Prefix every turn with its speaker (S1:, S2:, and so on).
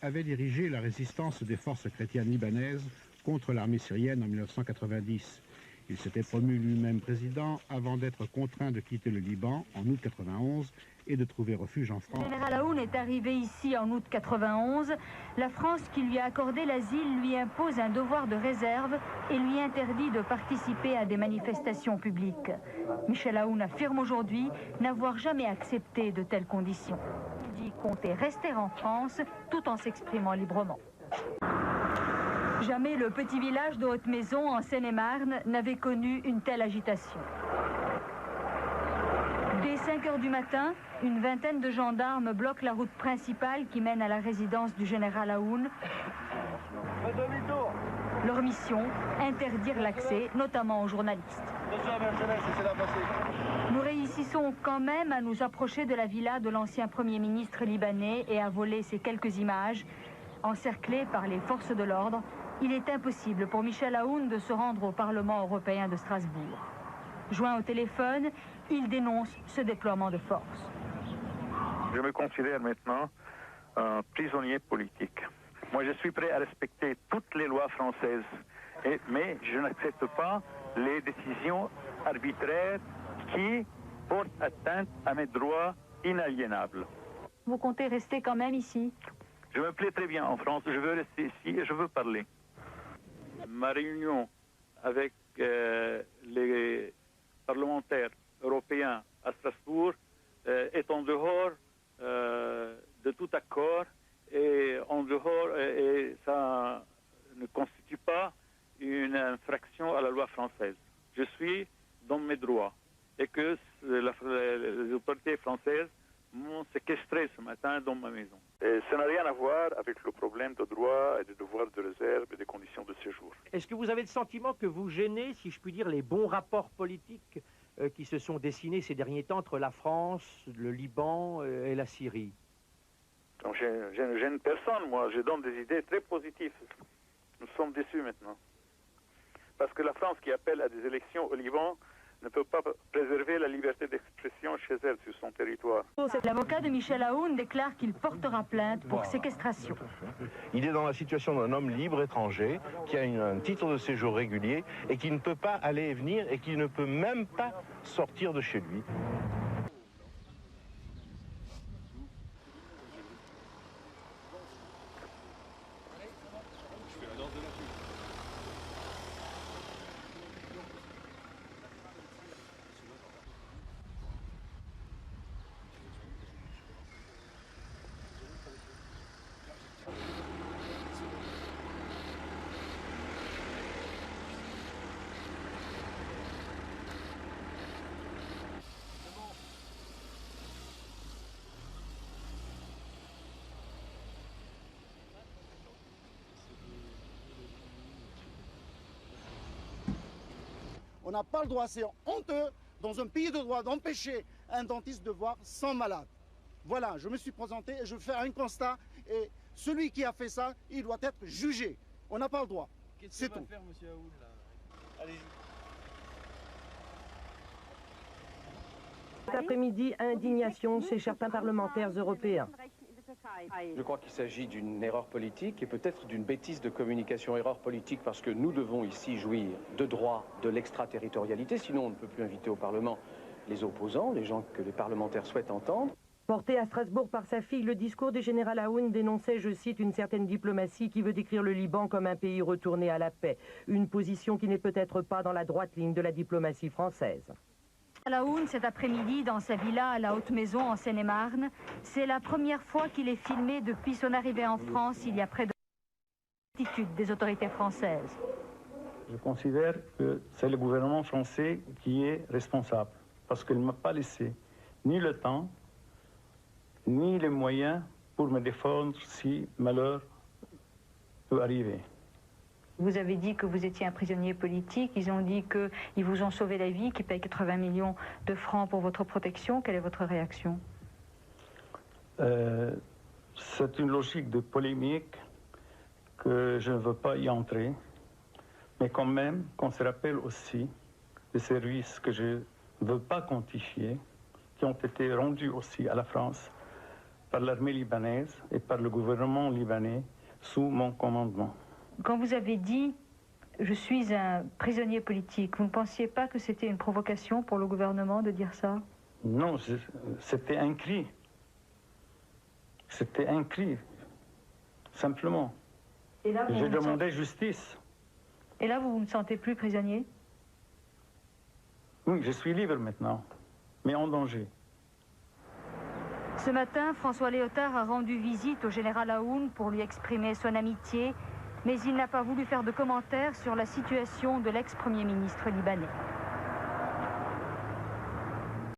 S1: avait dirigé la résistance des forces chrétiennes libanaises contre l'armée syrienne en 1990. Il s'était promu lui-même président avant d'être contraint de quitter le Liban en août 1991 et de trouver refuge en France.
S2: Le général Aoun est arrivé ici en août 1991. La France qui lui a accordé l'asile lui impose un devoir de réserve et lui interdit de participer à des manifestations publiques. Michel Aoun affirme aujourd'hui n'avoir jamais accepté de telles conditions. Il dit compter rester en France tout en s'exprimant librement. Jamais le petit village de Haute-Maison en Seine-et-Marne n'avait connu une telle agitation. Dès 5 heures du matin, une vingtaine de gendarmes bloquent la route principale qui mène à la résidence du général Aoun. Leur mission, interdire l'accès, notamment aux journalistes. Nous réussissons quand même à nous approcher de la villa de l'ancien Premier ministre libanais et à voler ces quelques images. Encerclé par les forces de l'ordre, il est impossible pour Michel Aoun de se rendre au Parlement européen de Strasbourg. Joint au téléphone, il dénonce ce déploiement de force.
S3: Je me considère maintenant un prisonnier politique. Moi, je suis prêt à respecter toutes les lois françaises, mais je n'accepte pas les décisions arbitraires qui portent atteinte à mes droits inaliénables.
S2: Vous comptez rester quand même ici?
S3: Je me plais très bien en France, je veux rester ici et je veux parler. Ma réunion avec les parlementaires européens à Strasbourg est en dehors de tout accord et en dehors et ça ne constitue pas une infraction à la loi française. Je suis dans mes droits et que les autorités françaises m'ont séquestré ce matin dans ma maison. Et ça n'a rien à voir avec le problème de droit et de devoir de réserve et des conditions de séjour.
S4: Est-ce que vous avez le sentiment que vous gênez, si je puis dire, les bons rapports politiques qui se sont dessinés ces derniers temps entre la France, le Liban et la Syrie?
S3: Donc, je ne gêne personne, moi. Je donne des idées très positives. Nous sommes déçus maintenant. Parce que la France qui appelle à des élections au Liban ne peut pas préserver la liberté d'expression chez elle, sur son territoire.
S2: L'avocat de Michel Aoun déclare qu'il portera plainte pour séquestration.
S5: Il est dans la situation d'un homme libre étranger qui a un titre de séjour régulier et qui ne peut pas aller et venir et qui ne peut même pas sortir de chez lui.
S6: On n'a pas le droit, c'est honteux dans un pays de droit d'empêcher un dentiste de voir 100 malades. Voilà, je me suis présenté et je fais un constat et celui qui a fait ça, il doit être jugé. On n'a pas le droit. C'est tout.
S7: Faire, monsieur Aoun, là? Allez-y.
S8: Cet après-midi, indignation chez certains parlementaires européens.
S9: Je crois qu'il s'agit d'une erreur politique et peut-être d'une bêtise de communication. Erreur politique parce que nous devons ici jouir de droit de l'extraterritorialité, sinon on ne peut plus inviter au Parlement les opposants, les gens que les parlementaires souhaitent entendre.
S8: Porté à Strasbourg par sa fille, le discours du général Aoun dénonçait, je cite, une certaine diplomatie qui veut décrire le Liban comme un pays retourné à la paix. Une position qui n'est peut-être pas dans la droite ligne de la diplomatie française.
S2: Aoun, cet après-midi, dans sa villa à la Haute-Maison en Seine-et-Marne, c'est la première fois qu'il est filmé depuis son arrivée en France il y a près de l'attitude des autorités françaises.
S10: Je considère que c'est le gouvernement français qui est responsable parce qu'il ne m'a pas laissé ni le temps ni les moyens pour me défendre si malheur peut arriver.
S2: Vous avez dit que vous étiez un prisonnier politique, ils ont dit qu'ils vous ont sauvé la vie, qu'ils payent 80 millions de francs pour votre protection. Quelle est votre réaction?
S10: C'est une logique de polémique que je ne veux pas y entrer, mais quand même qu'on se rappelle aussi des services que je ne veux pas quantifier, qui ont été rendus aussi à la France par l'armée libanaise et par le gouvernement libanais sous mon commandement.
S2: Quand vous avez dit « je suis un prisonnier politique », vous ne pensiez pas que c'était une provocation pour le gouvernement de dire ça?
S10: Non, c'était un cri. C'était un cri, simplement.
S2: Et là,
S10: j'ai demandé justice.
S2: Et là, vous ne sentez plus prisonnier?
S10: Oui, je suis libre maintenant, mais en danger.
S2: Ce matin, François Léotard a rendu visite au général Aoun pour lui exprimer son amitié, mais il n'a pas voulu faire de commentaires sur la situation de l'ex-premier ministre libanais.